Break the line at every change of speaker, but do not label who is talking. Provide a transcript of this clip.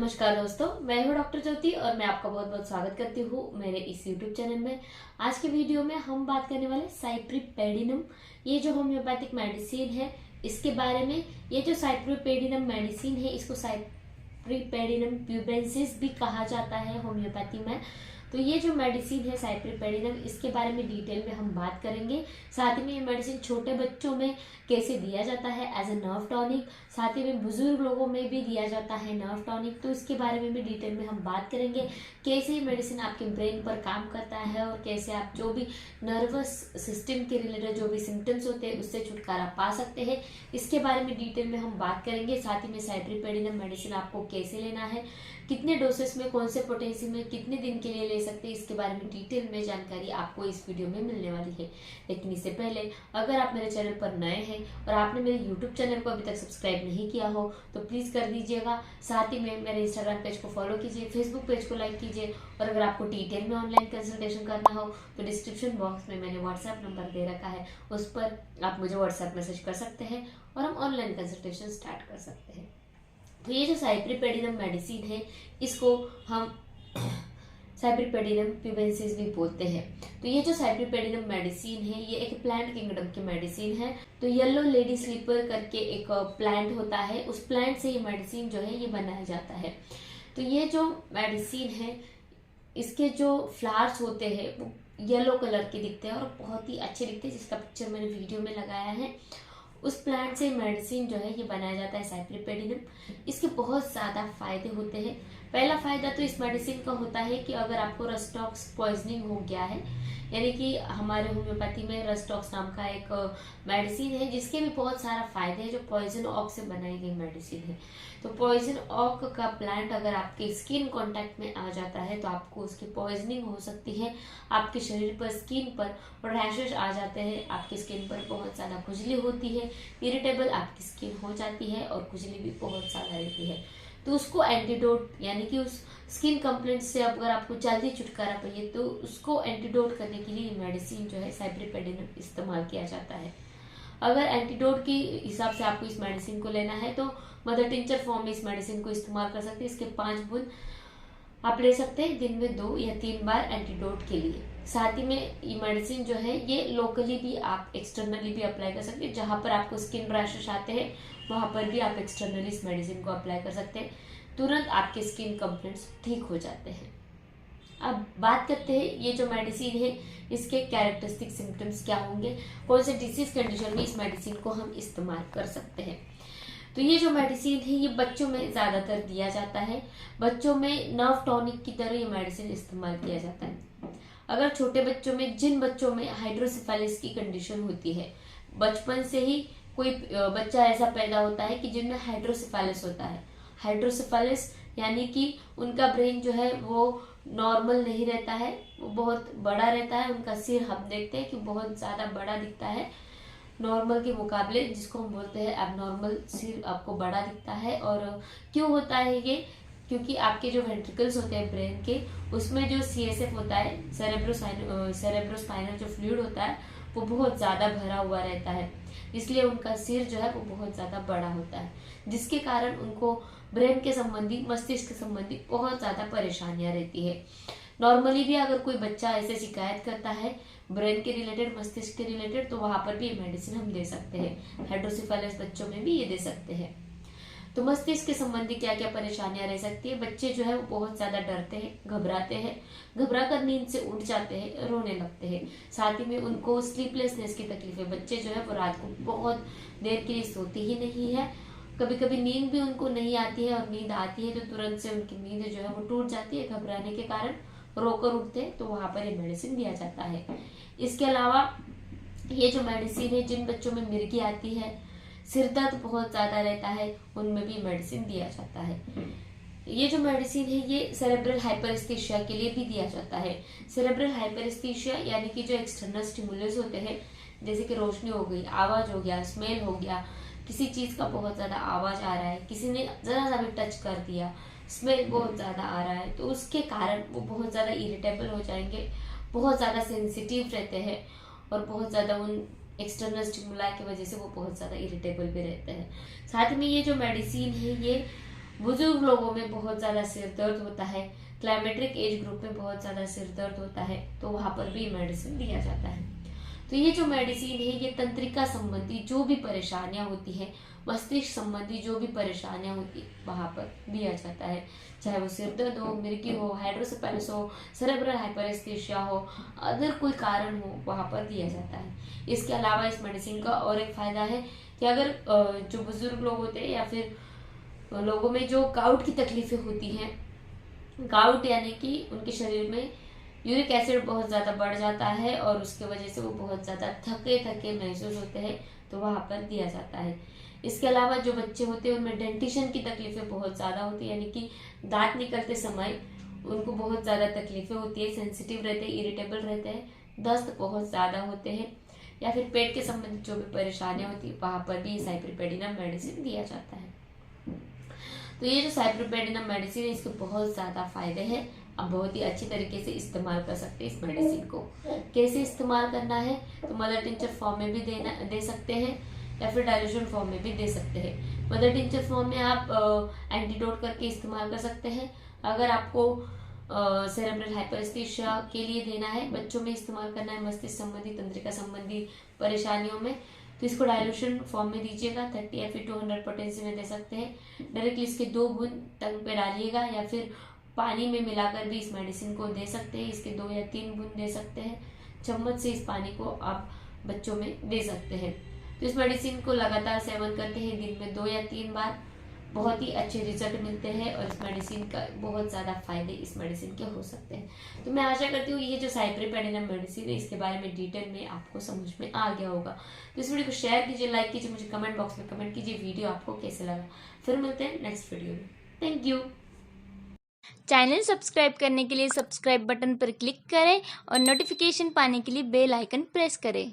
नमस्कार दोस्तों, मैं हूं डॉक्टर ज्योति और मैं आपका बहुत बहुत स्वागत करती हूं मेरे इस यूट्यूब चैनल में। आज के वीडियो में हम बात करने वाले साइप्रिपेडिनम, ये जो होम्योपैथिक मेडिसिन है इसके बारे में। ये जो साइप्रिपेडिनम मेडिसिन है इसको साइप्रिपेडिनम प्यूबेंसिस भी कहा जाता है होम्योपैथी में। तो ये जो मेडिसिन है साइप्रिपेडिनम, इसके बारे में डिटेल में हम बात करेंगे। साथ ही में ये मेडिसिन छोटे बच्चों में कैसे दिया जाता है एज ए नर्व टॉनिक, साथ ही में बुजुर्ग लोगों में भी दिया जाता है नर्व टॉनिक, तो इसके बारे में भी डिटेल में हम बात करेंगे। कैसे ये मेडिसिन आपके ब्रेन पर काम करता है और कैसे आप जो भी नर्वस सिस्टम के रिलेटेड जो भी सिम्टम्स होते हैं उससे छुटकारा पा सकते हैं, इसके बारे में डिटेल में हम बात करेंगे। साथ ही में साइप्रिपेडिनम मेडिसिन आपको कैसे लेना है, कितने डोसेस में, कौन से पोटेंसी में, कितने दिन के लिए ले सकते हैं, इसके बारे में डिटेल में जानकारी आपको इस वीडियो में मिलने वाली है। लेकिन इससे पहले अगर आप मेरे चैनल पर नए हैं और आपने मेरे यूट्यूब चैनल को अभी तक सब्सक्राइब नहीं किया हो तो प्लीज कर दीजिएगा। साथ ही में मेरे इंस्टाग्राम पेज को फॉलो कीजिए, फेसबुक पेज को लाइक कीजिए और अगर आपको डिटेल में ऑनलाइन कंसल्टेशन करना हो तो डिस्क्रिप्शन बॉक्स में मैंने व्हाट्सएप नंबर दे रखा है, उस पर आप मुझे व्हाट्सएप मैसेज कर सकते हैं और हम ऑनलाइन कंसल्टेशन स्टार्ट कर सकते हैं। तो ये जो साइप्रिपेडिनम मेडिसिन है इसको हम साइप्रिपेडिनम प्यूबेंसिस भी बोलते हैं। तो ये जो साइप्रिपेडिनम मेडिसिन है ये एक प्लांट किंगडम की मेडिसिन है। तो येलो लेडी स्लीपर करके एक प्लांट होता है, उस प्लांट से ये मेडिसिन जो है ये बनाया जाता है। तो ये जो मेडिसिन है इसके जो फ्लावर्स होते हैं वो येलो कलर के दिखते हैं और बहुत ही अच्छे दिखते हैं, जिसका पिक्चर मैंने वीडियो में लगाया है। उस प्लांट से मेडिसिन जो है ये बनाया जाता है साइप्रिपेडिनम। इसके बहुत ज़्यादा फायदे होते हैं। पहला फायदा तो इस मेडिसिन का होता है कि अगर आपको रस्टॉक्स पॉइजनिंग हो गया है, यानी कि हमारे होम्योपैथी में रस्टॉक्स नाम का एक मेडिसिन है जिसके भी बहुत सारा फायदे हैं, जो पॉइजन ऑक से बनाई गई मेडिसिन है। तो पॉइजन ऑक का प्लांट अगर आपके स्किन कांटेक्ट में आ जाता है तो आपको उसकी पॉइजनिंग हो सकती है, आपके शरीर पर, स्किन पर रैशेज आ जाते हैं, आपकी स्किन पर बहुत ज़्यादा खुजली होती है, इरिटेबल आपकी स्किन हो जाती है और खुजली भी बहुत ज़्यादा रहती है। तो उसको एंटीडोट यानी कि उस स्किन कंप्लेंट से अगर आपको जल्दी छुटकारा पाइए तो उसको एंटीडोट करने के लिए मेडिसिन जो है साइप्रिपेडिनम इस्तेमाल किया जाता है। अगर एंटीडोट के हिसाब से आपको इस मेडिसिन को लेना है तो मदर टिंचर फॉर्म में इस मेडिसिन को इस्तेमाल कर सकते हैं। इसके 5 बूंद आप ले सकते हैं दिन में 2 या 3 बार एंटीडोट के लिए। साथ ही में ये मेडिसिन जो है ये लोकली भी आप एक्सटर्नली भी अप्लाई कर सकते हैं, जहां पर आपको स्किन रैशेस आते हैं वहां पर भी आप एक्सटर्नली इस मेडिसिन को अप्लाई कर सकते हैं, तुरंत आपके स्किन कंप्लेंट्स ठीक हो जाते हैं। अब बात करते हैं ये जो मेडिसिन है इसके कैरेक्टरिस्टिक सिम्टम्स क्या होंगे, कौन से डिसीज कंडीशन में इस मेडिसिन को हम इस्तेमाल कर सकते हैं। तो ये जो मेडिसिन है ये बच्चों में ज्यादातर दिया जाता है। बच्चों में नर्व टॉनिक की तरह ये मेडिसिन इस्तेमाल किया जाता है। अगर छोटे बच्चों में, जिन बच्चों में हाइड्रोसेफेलिस की कंडीशन होती है, बचपन से ही कोई बच्चा ऐसा पैदा होता है कि जिनमें हाइड्रोसेफेलिस होता है। हाइड्रोसेफेलिस यानी कि उनका ब्रेन जो है वो नॉर्मल नहीं रहता है, वो बहुत बड़ा रहता है। उनका सिर हम देखते हैं कि बहुत ज्यादा बड़ा दिखता है नॉर्मल के मुकाबले, जिसको हम बोलते हैं एबनॉर्मल सिर आपको बड़ा दिखता है। और क्यों होता है ये, क्योंकि आपके जो वेंट्रिकल्स होते हैं ब्रेन के, उसमें जो CSF होता है, सेरेब्रोस्पाइनल जो फ्लूइड होता है वो बहुत ज्यादा भरा हुआ रहता है, इसलिए उनका सिर जो है वो बहुत ज्यादा बड़ा होता है, जिसके कारण उनको ब्रेन के संबंधी, मस्तिष्क के संबंधी बहुत ज्यादा परेशानियां रहती है। नॉर्मली भी अगर कोई बच्चा ऐसे शिकायत करता है ब्रेन के रिलेटेड, मस्तिष्क के रिलेटेड, तो वहां पर भी ये मेडिसिन हम दे सकते हैं। हाइड्रोसेफेलस बच्चों में भी ये दे सकते हैं। तो मस्तिष्क के संबंधी क्या क्या परेशानियां रह सकती है, बच्चे जो है वो बहुत ज्यादा डरते हैं, घबराते हैं, घबरा कर नींद से उठ जाते हैं, रोने लगते हैं। साथ ही में उनको स्लीपलेसनेस की तकलीफ है, बच्चे जो है वो रात को बहुत देर के लिए सोते ही नहीं है, कभी कभी नींद भी उनको नहीं आती है और नींद आती है तो तुरंत से उनकी नींद जो है वो टूट जाती है, घबराने के कारण रोकर उठते हैं, तो वहां पर ये मेडिसिन दिया जाता है। इसके अलावा ये जो मेडिसिन है, जिन बच्चों में मिर्गी आती है, सिर दर्द बहुत ज्यादा रहता है, उनमें भी मेडिसिन दिया जाता है। ये जो मेडिसिन है ये सेरेब्रल हाइपरेस्थीसिया के लिए भी दिया जाता है। सेरेब्रल हाइपरेस्थीसिया यानी कि जो एक्सटर्नल स्टिमुलस होते हैं, जैसे कि रोशनी हो गई, आवाज हो गया, स्मेल हो गया, किसी चीज का बहुत ज्यादा आवाज आ रहा है, किसी ने जरा सा भी टच कर दिया, स्मेल बहुत ज्यादा आ रहा है, तो उसके कारण वो बहुत ज्यादा इरिटेबल हो जाएंगे, बहुत ज्यादा सेंसिटिव रहते हैं और बहुत ज्यादा उन एक्सटर्नल स्टिमुला की वजह से वो बहुत ज्यादा इरिटेबल भी रहते हैं। साथ में ये जो मेडिसिन है ये बुजुर्ग लोगों में बहुत ज़्यादा सिर दर्द होता है, क्लाइमेट्रिक एज ग्रुप में बहुत ज़्यादा सिर दर्द होता है, तो वहाँ पर भी मेडिसिन दिया जाता है। तो ये जो मेडिसिन है ये तंत्रिका संबंधी जो भी परेशानियां होती है, मस्तिष्क संबंधी जो भी परेशानियां होती है, वहाँ पर दिया जाता है। चाहे वो सिर दर्द हो, मिर्गी हो, हाइड्रोसेफेलस हो, सेरेब्रल हाइपरेस्थेसिया हो, अदर कोई कारण हो, वहाँ पर दिया जाता है। इसके अलावा इस मेडिसिन का और एक फायदा है कि अगर जो बुजुर्ग लोग होते हैं या फिर लोगों में जो गाउट की तकलीफें होती हैं, गाउट यानी कि उनके शरीर में यूरिक एसिड बहुत ज़्यादा बढ़ जाता है और उसके वजह से वो बहुत ज़्यादा थके थके महसूस होते हैं, तो वहाँ पर दिया जाता है। इसके अलावा जो बच्चे होते हैं उनमें डेंटिशन की तकलीफें बहुत ज़्यादा होती है, यानी कि दांत निकलते समय उनको बहुत ज़्यादा तकलीफें होती है, सेंसिटिव रहते हैं, इरिटेबल रहते हैं, दस्त बहुत ज़्यादा होते हैं, या फिर पेट के संबंधित जो भी परेशानियां होती है, वहाँ पर भी साइप्रिपेडिनम मेडिसिन दिया जाता है। तो ये जो साइप्रिपेडिनम मेडिसिन है इसके बहुत ज़्यादा फायदे हैं। आप बहुत ही अच्छी तरीके से इस्तेमाल कर सकते हैं इस मेडिसिन को। कैसे इस्तेमाल करना है, तो मदर टिंचर फॉर्म में भी दे सकते हैं या फिर डाइल्यूशन फॉर्म में भी दे सकते हैं। मदर टिंचर फॉर्म में आप एंटीडोट करके इस्तेमाल कर सकते हैं। अगर आपको सेरेब्रल हाइपरेस्थेसिया के लिए देना है, बच्चों में इस्तेमाल करना है, मस्तिष्क संबंधी, तंत्रिका संबंधी परेशानियों में, तो इसको डाइल्यूशन फॉर्म में दीजिएगा। 30 FE 200 पोटेंसी में दे सकते हैं। डायरेक्टली इसके 2 बूंद टंग पे डालिएगा या फिर पानी में मिलाकर भी इस मेडिसिन को दे सकते हैं। इसके 2 या 3 बूंद दे सकते हैं। चम्मच से इस पानी को आप बच्चों में दे सकते हैं। तो इस मेडिसिन को लगातार सेवन करते हैं, दिन में 2 या 3 बार, बहुत ही अच्छे रिजल्ट मिलते हैं और इस मेडिसिन का बहुत ज़्यादा फायदे इस मेडिसिन के हो सकते हैं। तो मैं आशा करती हूँ ये जो साइप्रिपेडिनम मेडिसिन है इसके बारे में डिटेल में आपको समझ में आ गया होगा। तो इस वीडियो को शेयर कीजिए, लाइक कीजिए, मुझे कमेंट बॉक्स में कमेंट कीजिए वीडियो आपको कैसे लगा। फिर मिलते हैं नेक्स्ट वीडियो में। Thank you.
चैनल सब्सक्राइब करने के लिए सब्सक्राइब बटन पर क्लिक करें और नोटिफिकेशन पाने के लिए बेल आइकन प्रेस करें।